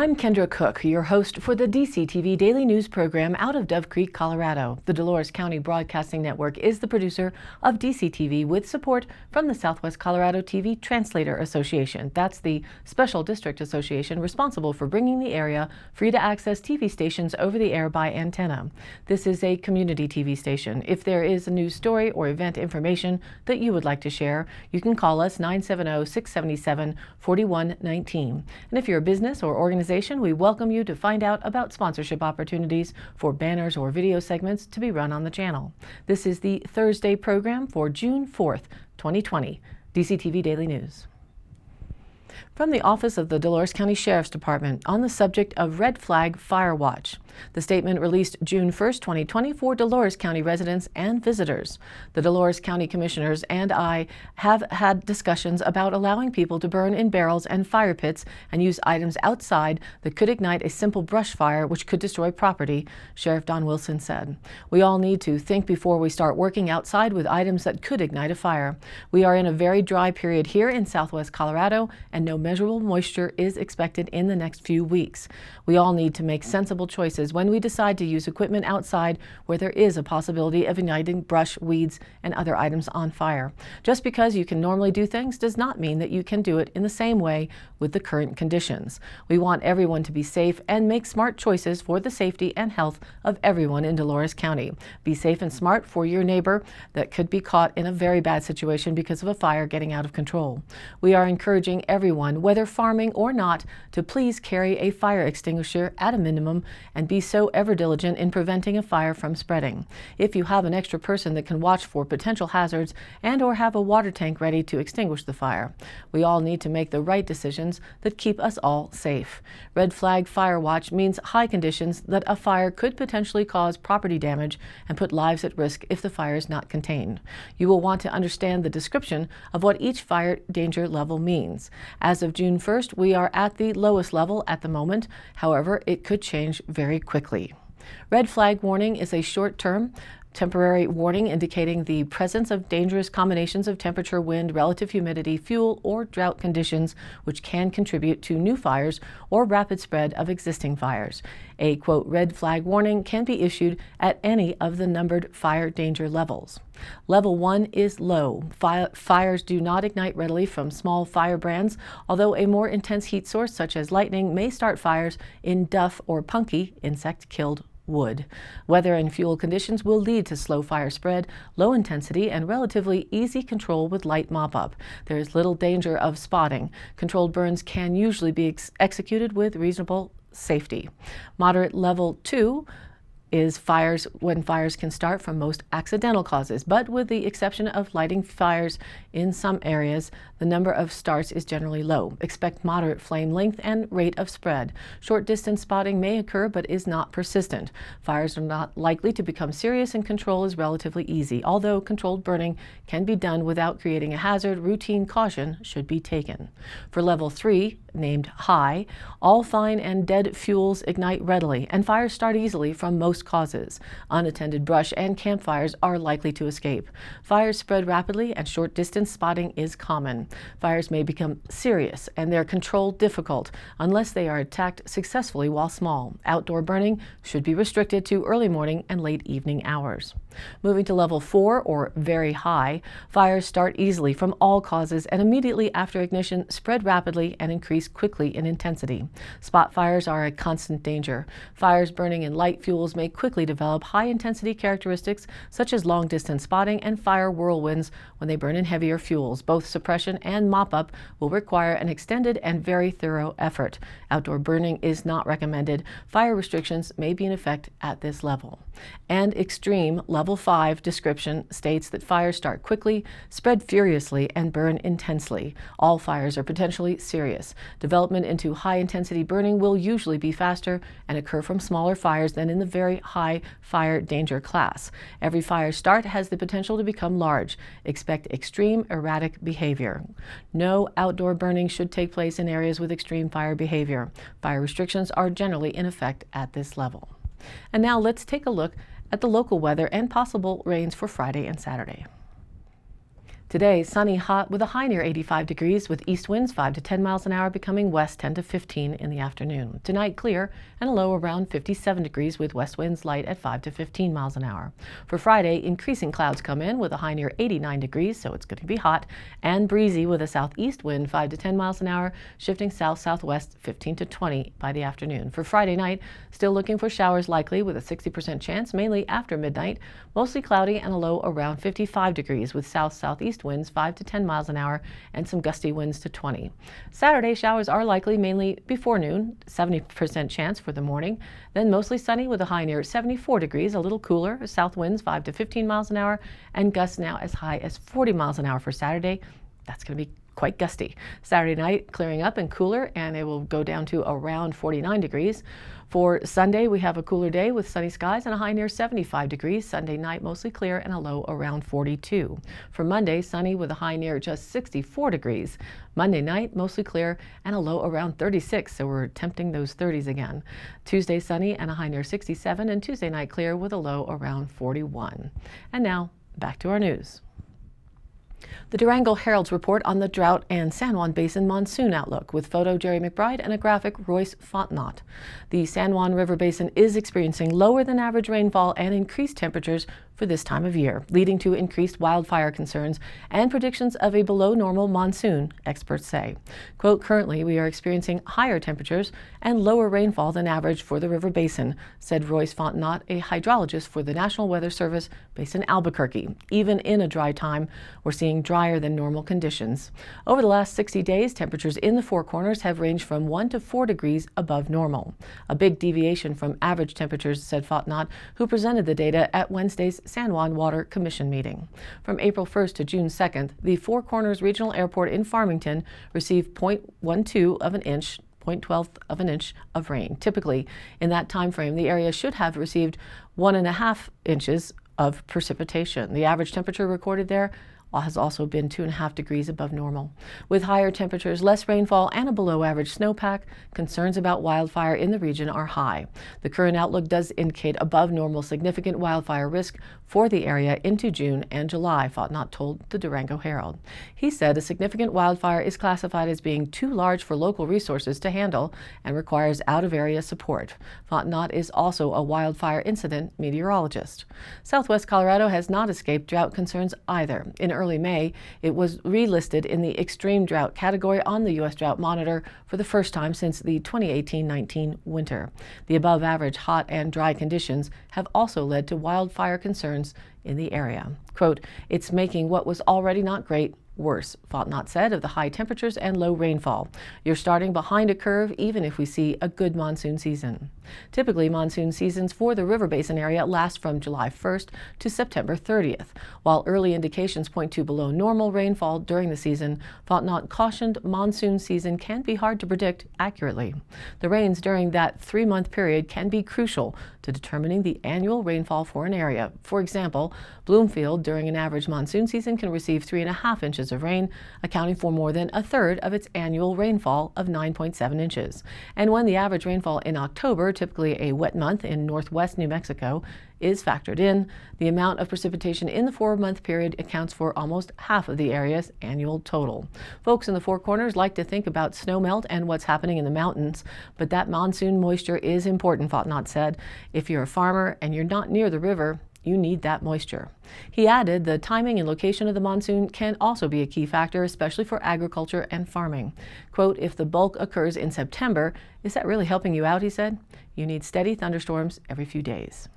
I'm Kendra Cook, your host for the DCTV Daily News program out of Dove Creek, Colorado. The Dolores County Broadcasting Network is the producer of DCTV with support from the Southwest Colorado TV Translator Association. That's the special district association responsible for bringing the area free-to-access TV stations over the air by antenna. This is a community TV station. If there is a news story or event information that you would like to share, you can call us 970-677-4119. And if you're a business or organization, we welcome you to find out about sponsorship opportunities for banners or video segments to be run on the channel. This is the Thursday program for June 4th, 2020. DCTV Daily News. From the office of the Dolores County Sheriff's Department on the subject of Red Flag Fire Watch. The statement released June 1st, 2020 for Dolores County residents and visitors. The Dolores County Commissioners and I have had discussions about allowing people to burn in barrels and fire pits and use items outside that could ignite a simple brush fire which could destroy property, Sheriff Don Wilson said. We all need to think before we start working outside with items that could ignite a fire. We are in a very dry period here in Southwest Colorado, and no measurable moisture is expected in the next few weeks. We all need to make sensible choices when we decide to use equipment outside where there is a possibility of igniting brush, weeds, and other items on fire. Just because you can normally do things does not mean that you can do it in the same way with the current conditions. We want everyone to be safe and make smart choices for the safety and health of everyone in Dolores County. Be safe and smart for your neighbor that could be caught in a very bad situation because of a fire getting out of control. We are encouraging everyone, whether farming or not, to please carry a fire extinguisher at a minimum and be so ever diligent in preventing a fire from spreading. If you have an extra person that can watch for potential hazards and or have a water tank ready to extinguish the fire. We all need to make the right decisions that keep us all safe. Red Flag Fire Watch means high conditions that a fire could potentially cause property damage and put lives at risk if the fire is not contained. You will want to understand the description of what each fire danger level means. As of June 1st, we are at the lowest level at the moment. However, it could change very quickly. Red flag warning is a short-term temporary warning indicating the presence of dangerous combinations of temperature, wind, relative humidity, fuel, or drought conditions which can contribute to new fires or rapid spread of existing fires. A, quote, red flag warning can be issued at any of the numbered fire danger levels. Level 1 is low. Fires do not ignite readily from small firebrands, although a more intense heat source such as lightning may start fires in duff or punky, insect-killed wood. Weather and fuel conditions will lead to slow fire spread, low intensity, and relatively easy control with light mop-up. There is little danger of spotting. Controlled burns can usually be executed with reasonable safety. Moderate level 2 is when fires can start from most accidental causes, but with the exception of lighting fires in some areas, the number of starts is generally low. Expect moderate flame length and rate of spread. Short distance spotting may occur but is not persistent. Fires are not likely to become serious and control is relatively easy. Although controlled burning can be done without creating a hazard, routine caution should be taken. For level 3, named high, all fine and dead fuels ignite readily and fires start easily from most causes. Unattended brush and campfires are likely to escape. Fires spread rapidly and short distance spotting is common. Fires may become serious and their control difficult unless they are attacked successfully while small. Outdoor burning should be restricted to early morning and late evening hours. Moving to level 4, or very high, fires start easily from all causes and immediately after ignition spread rapidly and increase quickly in intensity. Spot fires are a constant danger. Fires burning in light fuels may quickly develop high-intensity characteristics such as long-distance spotting and fire whirlwinds when they burn in heavier fuels. Both suppression and mop-up will require an extended and very thorough effort. Outdoor burning is not recommended. Fire restrictions may be in effect at this level. And extreme level 5 description states that fires start quickly, spread furiously, and burn intensely. All fires are potentially serious. Development into high-intensity burning will usually be faster and occur from smaller fires than in the very high fire danger class. Every fire start has the potential to become large. Expect extreme erratic behavior. No outdoor burning should take place in areas with extreme fire behavior. Fire restrictions are generally in effect at this level. And now let's take a look at the local weather and possible rains for Friday and Saturday. Today, sunny, hot with a high near 85 degrees with east winds 5 to 10 miles an hour becoming west 10 to 15 in the afternoon. Tonight, clear and a low around 57 degrees with west winds light at 5 to 15 miles an hour. For Friday, increasing clouds come in with a high near 89 degrees, so it's going to be hot and breezy with a southeast wind 5 to 10 miles an hour, shifting south-southwest 15 to 20 by the afternoon. For Friday night, still looking for showers likely with a 60% chance, mainly after midnight, mostly cloudy and a low around 55 degrees with south-southeast winds 5 to 10 miles an hour and some gusty winds to 20. Saturday, showers are likely mainly before noon, 70% chance for the morning. Then mostly sunny with a high near 74 degrees, a little cooler, south winds 5 to 15 miles an hour, and gusts now as high as 40 miles an hour for Saturday. That's going to be quite gusty. Saturday night, clearing up and cooler, and it will go down to around 49 degrees. For Sunday, we have a cooler day with sunny skies and a high near 75 degrees. Sunday night, mostly clear and a low around 42. For Monday, sunny with a high near just 64 degrees. Monday night, mostly clear and a low around 36, so we're tempting those 30s again. Tuesday, sunny and a high near 67, and Tuesday night, clear with a low around 41. And now, back to our news. The Durango Herald's report on the drought and San Juan Basin monsoon outlook with photo Jerry McBride and a graphic Royce Fontenot. The San Juan River Basin is experiencing lower than average rainfall and increased temperatures for this time of year, leading to increased wildfire concerns and predictions of a below normal monsoon, experts say. Quote, currently we are experiencing higher temperatures and lower rainfall than average for the river basin, said Royce Fontenot, a hydrologist for the National Weather Service based in Albuquerque. Even in a dry time, we're seeing drier than normal conditions. Over the last 60 days, temperatures in the Four Corners have ranged from 1 to 4 degrees above normal. A big deviation from average temperatures, said Fontenot, who presented the data at Wednesday's San Juan Water Commission meeting. From April 1st to June 2nd, the Four Corners Regional Airport in Farmington received 0.12 of an inch 0.12 of an inch of rain. Typically, in that time frame, the area should have received 1.5 inches of precipitation. The average temperature recorded there has also been 2.5 degrees above normal. With higher temperatures, less rainfall, and a below average snowpack, concerns about wildfire in the region are high. The current outlook does indicate above normal significant wildfire risk for the area into June and July, Fontenot told the Durango Herald. He said a significant wildfire is classified as being too large for local resources to handle and requires out-of-area support. Fontenot is also a wildfire incident meteorologist. Southwest Colorado has not escaped drought concerns either. In early May, it was relisted in the extreme drought category on the U.S. Drought Monitor for the first time since the 2018-19 winter. The above average hot and dry conditions have also led to wildfire concerns in the area. Quote, it's making what was already not great worse, Fontenot said of the high temperatures and low rainfall. You're starting behind a curve even if we see a good monsoon season. Typically, monsoon seasons for the river basin area last from July 1st to September 30th. While early indications point to below normal rainfall during the season, Fontenot cautioned monsoon season can be hard to predict accurately. The rains during that 3-month period can be crucial to determining the annual rainfall for an area. For example, Bloomfield during an average monsoon season can receive 3.5 inches of rain, accounting for more than a third of its annual rainfall of 9.7 inches. And when the average rainfall in October, typically a wet month in northwest New Mexico, is factored in, the amount of precipitation in the 4-month period accounts for almost half of the area's annual total. Folks in the Four Corners like to think about snowmelt and what's happening in the mountains, but that monsoon moisture is important, Fontenot said. If you're a farmer and you're not near the river, you need that moisture. He added the timing and location of the monsoon can also be a key factor, especially for agriculture and farming. Quote, if the bulk occurs in September, is that really helping you out, he said? You need steady thunderstorms every few days.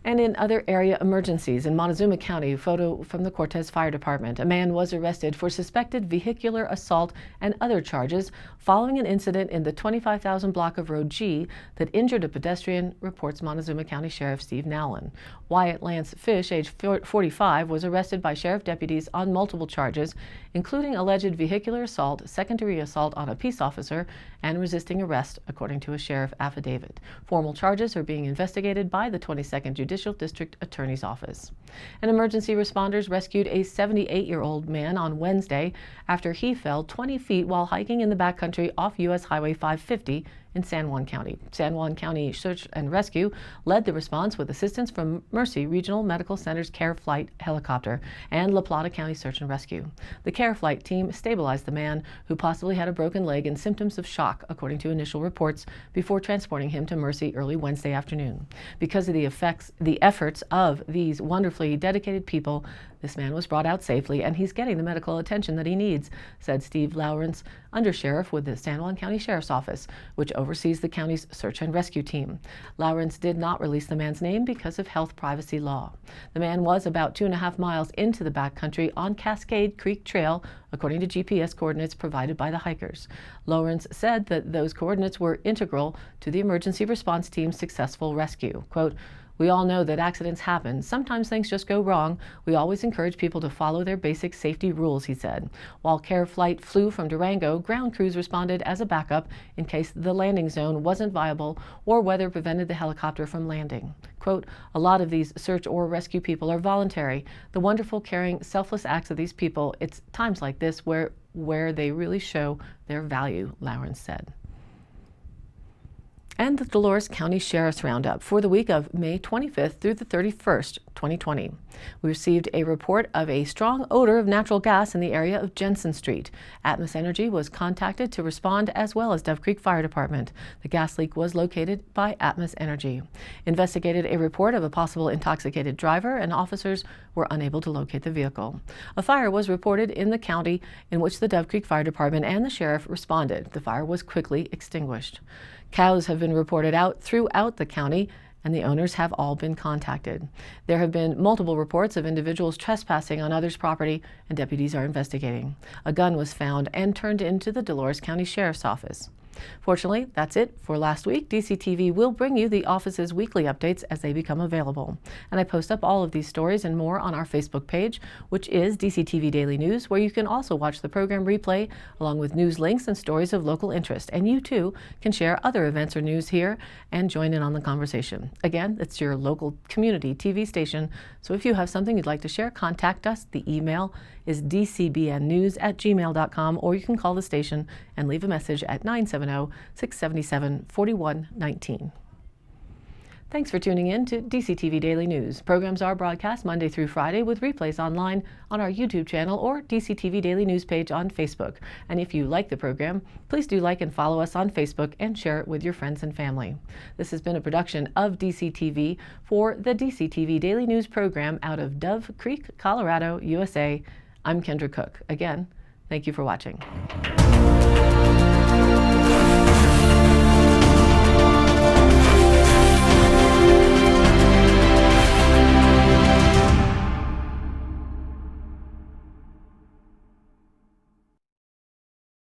And in other area emergencies, in Montezuma County, a photo from the Cortez Fire Department. A man was arrested for suspected vehicular assault and other charges following an incident in the 25,000 block of Road G that injured a pedestrian, reports Montezuma County Sheriff Steve Nowlin. Wyatt Lance Fish, age 45, was arrested by sheriff deputies on multiple charges, including alleged vehicular assault, second-degree assault on a peace officer, and resisting arrest, according to a sheriff affidavit. Formal charges are being investigated by the 22nd Judicial District Attorney's Office. And emergency responders rescued a 78-year-old man on Wednesday after he fell 20 feet while hiking in the backcountry off U.S. Highway 550 in San Juan County. San Juan County Search and Rescue led the response with assistance from Mercy Regional Medical Center's Care Flight helicopter and La Plata County Search and Rescue. The Care Flight team stabilized the man, who possibly had a broken leg and symptoms of shock, according to initial reports, before transporting him to Mercy early Wednesday afternoon. Because of the efforts of these wonderfully dedicated people, this man was brought out safely, and he's getting the medical attention that he needs, said Steve Lawrence, undersheriff with the San Juan County Sheriff's Office, which oversees the county's search and rescue team. Lawrence did not release the man's name because of health privacy law. The man was about 2.5 miles into the backcountry on Cascade Creek Trail, according to GPS coordinates provided by the hikers. Lawrence said that those coordinates were integral to the emergency response team's successful rescue. Quote, "We all know that accidents happen. Sometimes things just go wrong. We always encourage people to follow their basic safety rules," he said. While Care Flight flew from Durango, ground crews responded as a backup in case the landing zone wasn't viable or weather prevented the helicopter from landing. Quote, "A lot of these search or rescue people are voluntary. The wonderful, caring, selfless acts of these people, it's times like this where they really show their value," Lawrence said. And the Dolores County Sheriff's Roundup for the week of May 25th through the 31st, 2020. We received a report of a strong odor of natural gas in the area of Jensen Street. Atmos Energy was contacted to respond, as well as Dove Creek Fire Department. The gas leak was located by Atmos Energy. Investigated a report of a possible intoxicated driver, and officers were unable to locate the vehicle. A fire was reported in the county, in which the Dove Creek Fire Department and the sheriff responded. The fire was quickly extinguished. Cows have been reported out throughout the county, and the owners have all been contacted. There have been multiple reports of individuals trespassing on others' property, and deputies are investigating. A gun was found and turned into the Dolores County Sheriff's Office. Fortunately, that's it for last week. DCTV will bring you the office's weekly updates as they become available. And I post up all of these stories and more on our Facebook page, which is DCTV Daily News, where you can also watch the program replay along with news links and stories of local interest. And you too can share other events or news here and join in on the conversation. Again, it's your local community TV station, so if you have something you'd like to share, contact us. The email is dcbnnews@gmail.com, or you can call the station and leave a message at 970-677-4119. Thanks for tuning in to DCTV Daily News. Programs are broadcast Monday through Friday with replays online on our YouTube channel or DCTV Daily News page on Facebook. And if you like the program, please do like and follow us on Facebook and share it with your friends and family. This has been a production of DCTV for the DCTV Daily News program out of Dove Creek, Colorado, USA. I'm Kendra Cook. Again, thank you for watching.